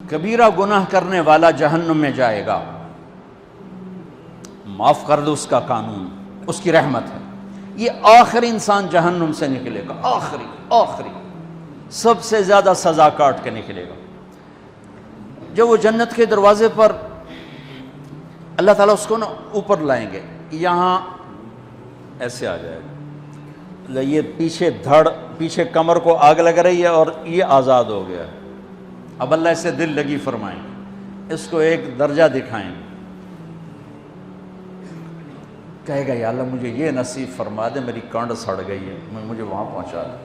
کبیرہ گناہ کرنے والا جہنم میں جائے گا، معاف کر دو، اس کا قانون، اس کی رحمت ہے۔ یہ آخری انسان جہنم سے نکلے گا، آخری سب سے زیادہ سزا کاٹ کے نکلے گا۔ جب وہ جنت کے دروازے پر اللہ تعالیٰ اس کو نا اوپر لائیں گے، یہاں ایسے آ جائے گا، یہ پیچھے کمر کو آگ لگ رہی ہے اور یہ آزاد ہو گیا ہے۔ اب اللہ اسے دل لگی فرمائیں گے، اس کو ایک درجہ دکھائیں گے، کہے گا یا اللہ مجھے یہ نصیب فرما دے، میری کانڈ سڑ گئی ہے، مجھے وہاں پہنچا دے۔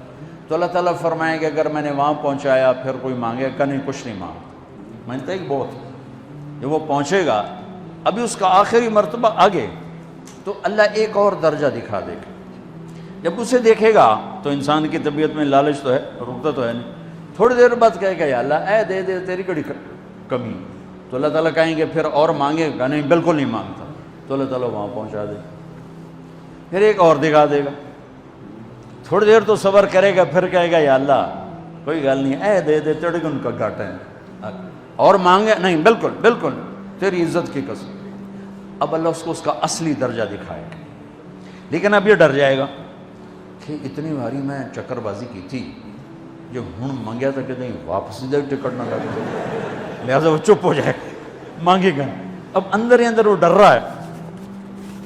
تو اللہ تعالیٰ فرمائیں گے اگر میں نے وہاں پہنچایا پھر کوئی مانگے کہ نہیں، کچھ نہیں مانگتا، مانگتا ہے کہ بہت۔ جب وہ پہنچے گا، ابھی اس کا آخری مرتبہ آگے، تو اللہ ایک اور درجہ دکھا دے گا۔ جب اسے دیکھے گا تو انسان کی طبیعت میں لالچ تو ہے، رکتا تو ہے نہیں، تھوڑی دیر بعد کہے گا یا اللہ اے دے دے، تیری کڑی کمی۔ تو اللہ تعالیٰ کہیں گے پھر اور مانگے گا؟ نہیں، بالکل نہیں مانگتا۔ تو اللہ تعالیٰ وہاں پہنچا دے، پھر ایک اور دکھا دے گا، تھوڑی دیر تو صبر کرے گا، پھر کہے گا یا اللہ کوئی گل نہیں، اے دے دے، تیرے ان کا گھاٹا ہے، اور مانگے؟ نہیں، بالکل تیری عزت کی قسم۔ اب اللہ اس کو اس کا اصلی درجہ دکھائے گا، لیکن اب یہ ڈر جائے گا کہ اتنی باری میں چکر بازی کی تھی، جو ہوں مانگیا تھا کہ نہیں واپس دے، ٹکٹ نہ لگے، لہٰذا وہ چپ ہو جائے، مانگے گا۔ اب اندر ہی اندر وہ ڈر رہا ہے،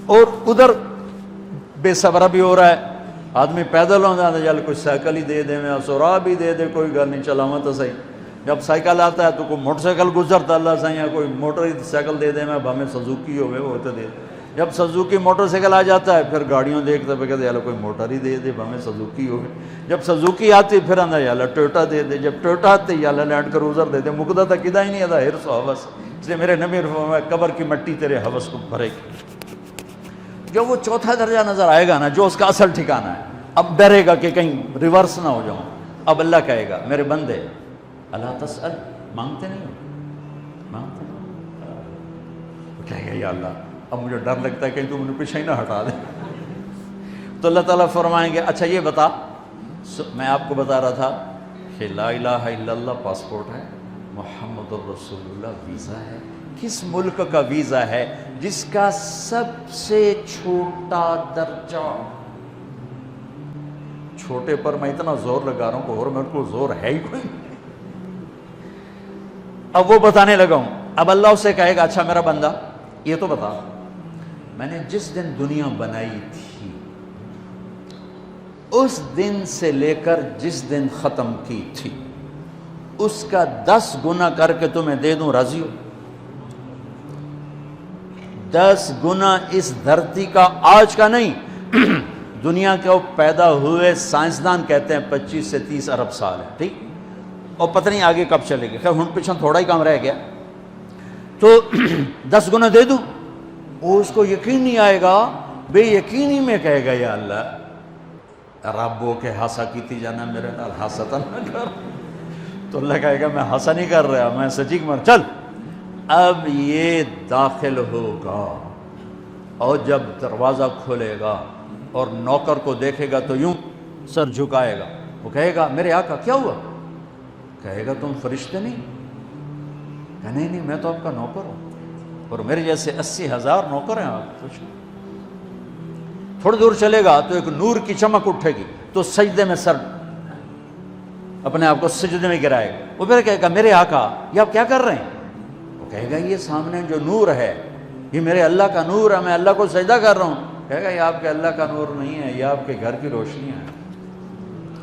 اور ادھر بے صبرا بھی ہو رہا ہے۔ آدمی پیدل ہو جاتا ہے، چل کوئی سائیکل ہی دے دے، میں سورا بھی دے دے، کوئی گل نہیں، چلاواں تو صحیح۔ جب سائیکل آتا ہے تو کوئی موٹر سائیکل گزرتا اللہ صحیح ہے، کوئی موٹر سائیکل دے دے، میں بھامے سزوکی ہوئے وہ تو دے۔ جب سزوکی موٹر سائیکل آ جاتا ہے پھر گاڑیوں دیکھتا ہے، کہتے ہیں کوئی موٹر ہی دے دے، بھامے سزوکی ہوئے۔ جب سزوکی آتی پھر آندہ یا اللہ ٹویوٹا دے دے، جب ٹویوٹا آتے یا اللہ لینڈ کروزر دے دے، مقدہ تک کدا ہی نہیں آتا، ہرس و حوث۔ اس لیے میرے نبی فرمایا قبر کی مٹی تیرے حوث کو بھرے گی۔ جب وہ چوتھا درجہ نظر آئے گا نا، جو اس کا اصل ٹھکانہ ہے، اب ڈرے گا کہ کہیں ریورس نہ ہو جاؤں۔ اب اللہ کہے گا میرے بندے اللہ تسأل، مانگتے نہیں ہو، مانگتے نہیں، کہے گا یا اللہ اب مجھے ڈر لگتا ہے کہیں تو مجھے پیچھے ہی نہ ہٹا دے۔ تو اللہ تعالیٰ فرمائیں گے اچھا یہ بتا، میں آپ کو بتا رہا تھا کہ لا الہ الا اللہ پاسپورٹ ہے، محمد الرسول اللہ ویزا ہے۔ کس ملک کا ویزا ہے؟ جس کا سب سے چھوٹا درجہ، چھوٹے پر میں اتنا زور لگا رہا ہوں کہ اور میرے کو زور ہے ہی کوئی۔ اب وہ بتانے لگا ہوں، اب اللہ اسے کہے گا اچھا میرا بندہ یہ تو بتا، میں نے جس دن دنیا بنائی تھی اس دن سے لے کر جس دن ختم کی تھی اس کا 10 گنا کر کے تمہیں دے دوں، راضی ہو؟ 10 گنا اس دھرتی کا، آج کا نہیں، دنیا کے وہ پیدا ہوئے سائنسدان کہتے ہیں 25 سے 30 ارب سال ہے، ٹھیک، اور پتہ نہیں آگے کب چلے گی، خیر ہن پیچھے تھوڑا ہی کام رہ گیا، تو 10 گنا دے دوں۔ وہ اس کو یقین نہیں آئے گا، بے یقینی میں کہے گا یا اللہ ربو کے ہاسا کیتی جانا، میرے نال ہاسا نہ کر۔ تو اللہ کہے گا میں ہاسا نہیں کر رہا، میں سچی مر، چل۔ اب یہ داخل ہوگا اور جب دروازہ کھولے گا اور نوکر کو دیکھے گا تو یوں سر جھکائے گا، وہ کہے گا میرے آقا کیا ہوا؟ کہے گا تم فرشتے نہیں؟ کہ نہیں میں تو آپ کا نوکر ہوں، اور میرے جیسے 80,000 نوکر ہیں آپ کچھ۔ تھوڑی دور چلے گا تو ایک نور کی چمک اٹھے گی تو سجدے میں سر، اپنے آپ کو سجدے میں گرائے گا۔ وہ پھر کہے گا میرے آقا یہ آپ کیا کر رہے ہیں؟ وہ کہے گا یہ سامنے جو نور ہے یہ میرے اللہ کا نور ہے، میں اللہ کو سجدہ کر رہا ہوں۔ کہے گا یہ آپ کے اللہ کا نور نہیں ہے، یہ آپ کے گھر کی روشنی ہے،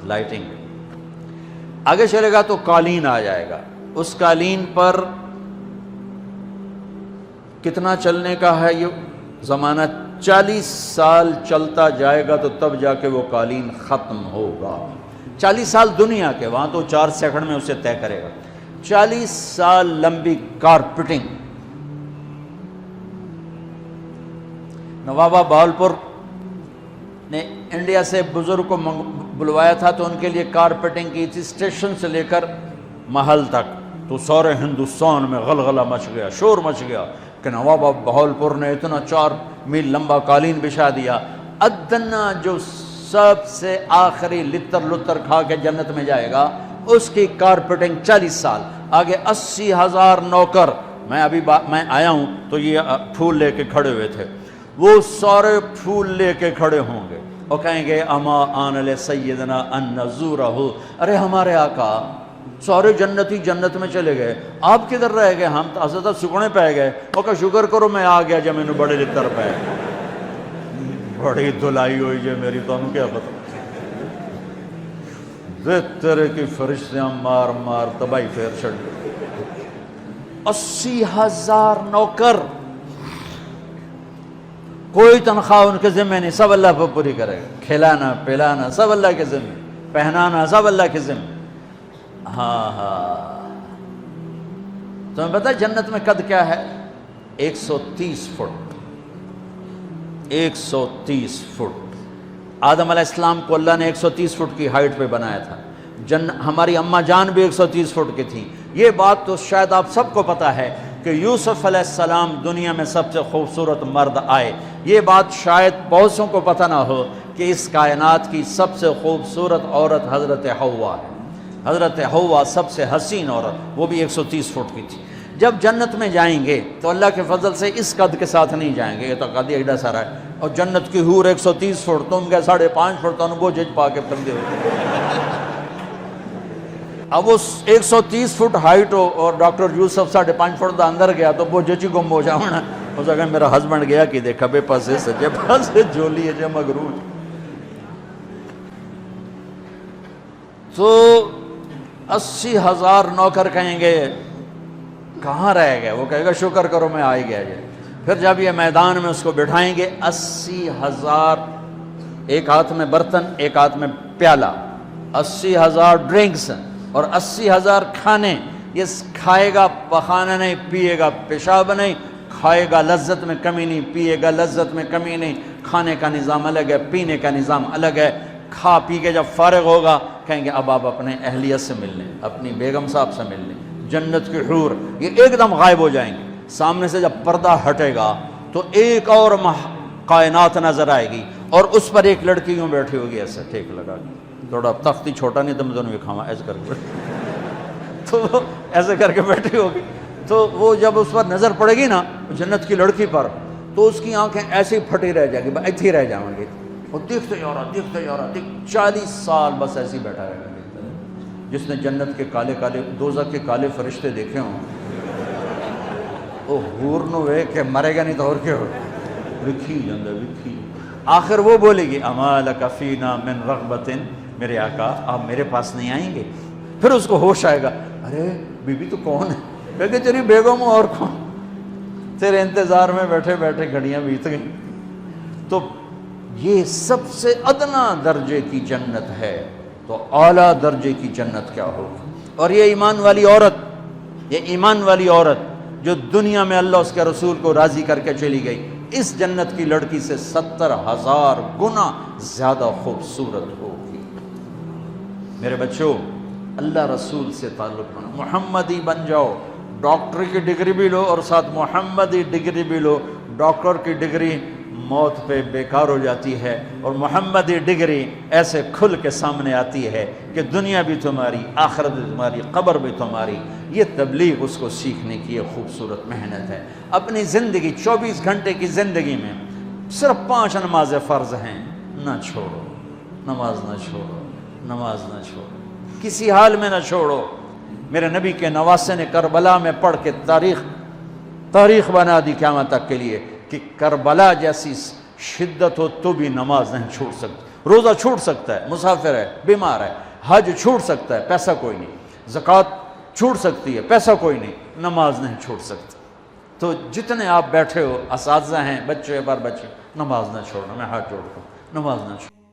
لائٹنگ۔ آگے چلے گا تو قالین آ جائے گا، اس قالین پر کتنا چلنے کا ہے یہ زمانہ؟ 40 سال چلتا جائے گا تو تب جا کے وہ قالین ختم ہوگا۔ 40 سال دنیا کے، وہاں تو 4 سیکنڈ میں اسے طے کرے گا۔ 40 سال لمبی کارپیٹنگ۔ نوابہ بہاولپور نے انڈیا سے بزرگ کو بلوایا تھا تو ان کے لیے کارپیٹنگ کی تھی، اسٹیشن سے لے کر محل تک، تو سارے ہندوستان میں غلغلہ مچ گیا، شور مچ گیا کہ نواب بہاولپور نے اتنا 4 میل لمبا قالین بچھا دیا۔ ادنا جو سب سے آخری لتر لتر کھا کے جنت میں جائے گا اس کی کارپیٹنگ 40 سال، آگے 80,000 نوکر. میں آیا ہوں تو یہ پھول لے کے کھڑے ہوئے تھے، وہ سارے پھول لے کے کھڑے ہوں گے اور کہیں گے اما آن لسیدنا ان نزورہ، ارے ہمارے آقا سارے جنتی جنت میں چلے گئے، آپ کدھر رہ گئے؟ ہم تو حضرت سکنے پہ گئے. وہ کہ شکر کرو میں آ گیا جب میں نے بڑے لتر پہ بڑی دھلائی ہوئی جے میری، تو انہوں کیا پتہ تیرے کی فرشتیاں مار مار تباہی پھیر چھڑ. 80,000 نوکر، کوئی تنخواہ ان کے ذمہ نہیں، سب اللہ پر پوری کرے گا. کھلانا پلانا سب اللہ کے ذمہ، پہنانا سب اللہ کے ذمہ. ہاں تمہیں پتہ جنت میں قد کیا ہے؟ 130 فٹ. 130 فٹ. آدم علیہ السلام کو اللہ نے 130 فٹ کی ہائٹ پہ بنایا تھا. ہماری اماں جان بھی 130 فٹ کی تھی. یہ بات تو شاید آپ سب کو پتہ ہے کہ یوسف علیہ السلام دنیا میں سب سے خوبصورت مرد آئے. یہ بات شاید بہت سوں کو پتہ نہ ہو کہ اس کائنات کی سب سے خوبصورت عورت حضرت حوا ہے. حضرت حوا سب سے حسین عورت، وہ بھی 130 فٹ کی تھی. جب جنت میں جائیں گے تو اللہ کے فضل سے اس قد کے ساتھ نہیں جائیں گے، یہ تو قد ایڈا سارا ہے، اور جنت کی حور 130 فٹ، تم کے 5.5 فٹ تو وہ جج پا کے پندے ہوتے. اب وہ 130 فٹ ہائٹ ہو اور ڈاکٹر یوسف 5.5 فٹ دا اندر گیا تو وہ جچی گم ہو جاؤنا. اس اگر میرا ہسبینڈ گیا کہ دیکھا بے پاسے سجے پاسے جولی ہے جے مغروج. تو 80,000 نوکر کہیں گے کہاں رہ گئے؟ وہ کہے گا شکر کرو میں آ ہی گیا. پھر جب یہ میدان میں اس کو بٹھائیں گے 80,000، ایک ہاتھ میں برتن ایک ہاتھ میں پیالہ، 80,000 ڈرنکس اور 80,000 کھانے. یہ کھائے گا پخانا نہیں، پیے گا پیشاب نہیں، کھائے گا لذت میں کمی نہیں، پیے گا لذت میں کمی نہیں. کھانے کا نظام الگ ہے، پینے کا نظام الگ ہے. کھا پی کے جب فارغ ہوگا کہیں گے اب آپ اپنے اہلیت سے مل لیں، اپنی بیگم صاحب سے مل لیں. جنت کی حور یہ ایک دم غائب ہو جائیں گے. سامنے سے جب پردہ ہٹے گا تو ایک اور کائنات نظر آئے گی اور اس پر ایک لڑکی یوں بیٹھی ہوگی ایسے ٹھیک لگا کے، تھوڑا تختی چھوٹا نہیں تو میں دونوں بھی کھاوا ایسے کر کے تو وہ ایسے کر کے بیٹھی ہوگی. تو وہ جب اس پر نظر پڑے گی نا جنت کی لڑکی پر تو اس کی آنکھیں ایسی پھٹی رہ جائیں گی، ایتھی رہ جائیں گی. وہ دیکھتے جا رہا 40 سال بس ایسے ہی بیٹھا رہے گا. جس نے جنت کے کالے کالے دوزخ کے کالے فرشتے دیکھے ہوں وہ حور نو وے کہ مرے گا نہیں تو اور کیا ہو وکھی جاندہ وکھی. آخر وہ بولے گی اما لک فینا من رغبت، میرے آقا آپ میرے پاس نہیں آئیں گے؟ پھر اس کو ہوش آئے گا ارے بی بی تو کون ہے؟ کہے کہ تیری بیگم ہوں اور کون، تیرے انتظار میں بیٹھے بیٹھے گھڑیاں بیت گئیں. تو یہ سب سے ادنا درجے کی جنت ہے، تو اعلیٰ درجے کی جنت کیا ہوگی. اور یہ ایمان والی عورت، یہ ایمان والی عورت جو دنیا میں اللہ اس کے رسول کو راضی کر کے چلی گئی، اس جنت کی لڑکی سے 70,000 گنا زیادہ خوبصورت ہوگی. میرے بچوں اللہ رسول سے تعلق بنا، محمدی بن جاؤ. ڈاکٹر کی ڈگری بھی لو اور ساتھ محمدی ڈگری بھی لو. ڈاکٹر کی ڈگری موت پہ بیکار ہو جاتی ہے اور محمدی ڈگری ایسے کھل کے سامنے آتی ہے کہ دنیا بھی تمہاری، آخرت بھی تمہاری، قبر بھی تمہاری. یہ تبلیغ اس کو سیکھنے کی ایک خوبصورت محنت ہے. اپنی زندگی 24 گھنٹے کی زندگی میں صرف 5 نمازیں فرض ہیں، نہ چھوڑو. نماز نہ چھوڑو، نماز نہ چھوڑو، کسی حال میں نہ چھوڑو. میرے نبی کے نواسے نے کربلا میں پڑھ کے تاریخ بنا دی قیامت تک کے لیے کہ کربلا جیسی شدت ہو تو بھی نماز نہیں چھوڑ سکتی. روزہ چھوٹ سکتا ہے، مسافر ہے، بیمار ہے. حج چھوٹ سکتا ہے، پیسہ کوئی نہیں. زکوٰۃ چھوٹ سکتی ہے، پیسہ کوئی نہیں. نماز نہیں چھوٹ سکتی. تو جتنے آپ بیٹھے ہو، اساتذہ ہیں، بچے بار بچے، نماز نہ چھوڑنا. میں ہاتھ جوڑتا ہوں، نماز نہ چھوڑنا.